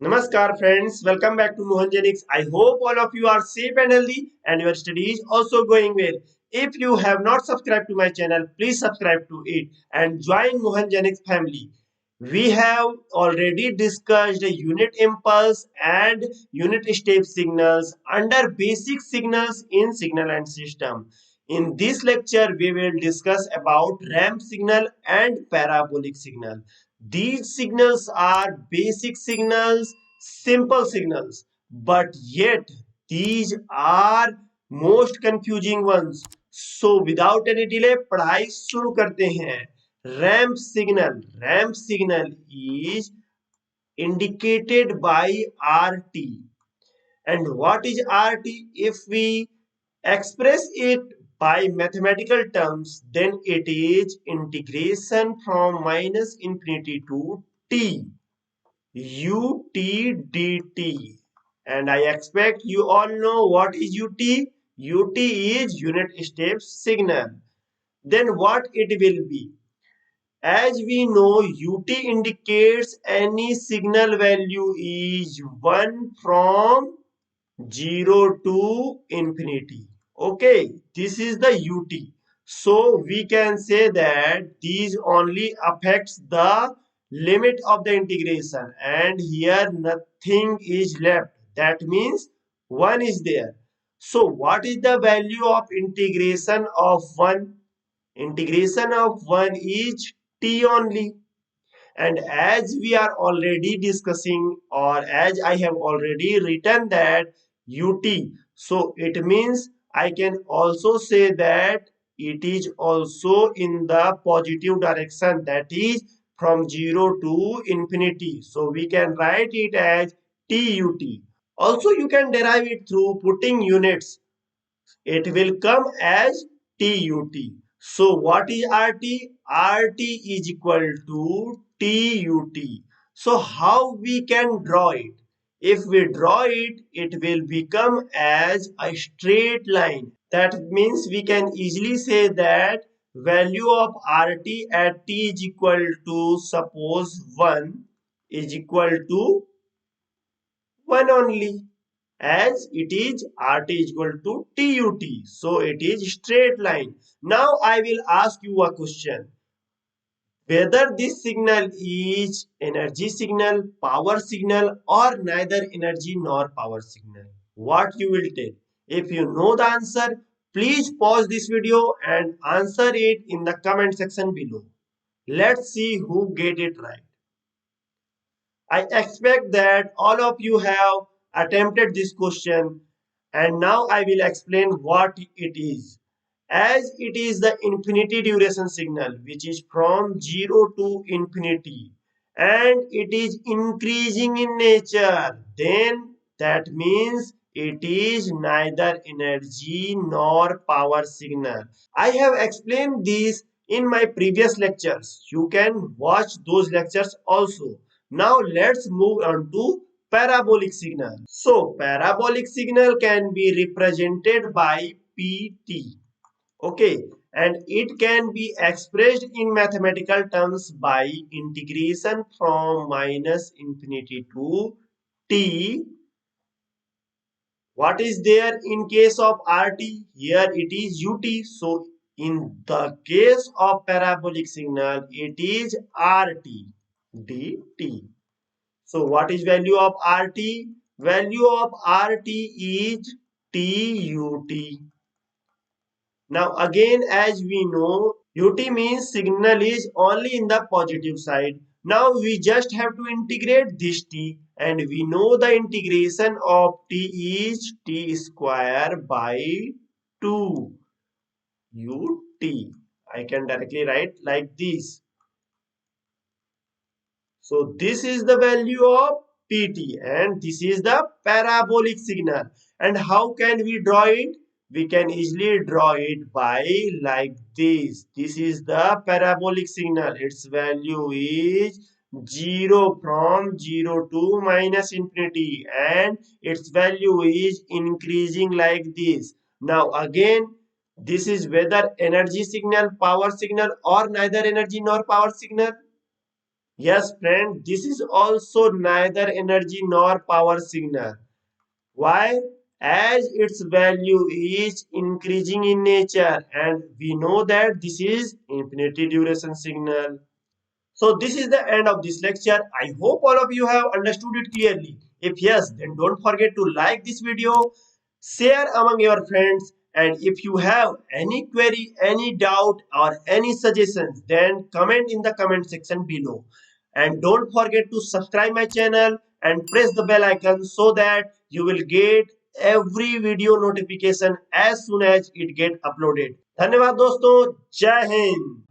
Namaskar friends, welcome back to Mohanjanics. I hope all of you are safe and healthy and your study is also going well. If you have not subscribed to my channel, please subscribe to it and join Mohanjanics family. We have already discussed unit impulse and unit step signals under basic signals in signal and system. In this lecture, we will discuss about ramp signal and parabolic signal. These signals are basic signals, simple signals, but yet these are most confusing ones. So without any delay, पढ़ाई शुरू करते हैं. Ramp signal is indicated by RT. And what is RT? If we express it by mathematical terms, then it is integration from minus infinity to t ut dt. And I expect you all know what is ut. Ut is unit step signal. Then what it will be? As we know, ut indicates any signal value is 1 from 0 to infinity. Okay, this is the ut. So we can say that these only affects the limit of the integration, and here nothing is left. That means 1 is there. So what is the value of integration of 1? Integration of 1 is t only. And as we are already discussing, or as I have already written that ut, so it means I can also say that it is also in the positive direction, that is from 0 to infinity. So we can write it as tut. Also you can derive it through putting units. It will come as TUT. So what is RT? RT is equal to TUT. So how we can draw it? If we draw it, it will become as a straight line. That means we can easily say that value of RT at T is equal to, suppose 1 is equal to 1 only, as it is RT is equal to TUT. So it is straight line. Now I will ask you a question. Whether this signal is energy signal, power signal, or neither energy nor power signal. What you will tell? If you know the answer, please pause this video and answer it in the comment section below. Let's see who get it right. I expect that all of you have attempted this question, and now I will explain what it is. As it is the infinity duration signal, which is from 0 to infinity, and it is increasing in nature, then that means it is neither energy nor power signal. I have explained this in my previous lectures. You can watch those lectures also. Now let's move on to parabolic signal. So parabolic signal can be represented by PT. Okay, and it can be expressed in mathematical terms by integration from minus infinity to t. What is there in case of RT? Here it is UT. So in the case of parabolic signal, it is RT dt. So what is value of RT? Value of RT is TUT. Now again, as we know, UT means signal is only in the positive side. Now we just have to integrate this t, and we know the integration of t is t square by 2 ut. I can directly write like this. So this is the value of PT, and this is the parabolic signal. And how can we draw it? We can easily draw it by like this. This is the parabolic signal. Its value is 0 from 0 to minus infinity, and its value is increasing like this. Now again, this is whether energy signal, power signal, or neither energy nor power signal. Yes, friend, this is also neither energy nor power signal. Why? As its value is increasing in nature, and we know that this is infinity duration signal. So this is the end of this lecture. I hope all of you have understood it clearly. If yes, then don't forget to like this video, share among your friends, and if you have any query, any doubt or any suggestions, then comment in the comment section below. And don't forget to subscribe my channel and press the bell icon so that you will get every video notification as soon as it get uploaded. धन्यवाद दोस्तों, जय हिंद।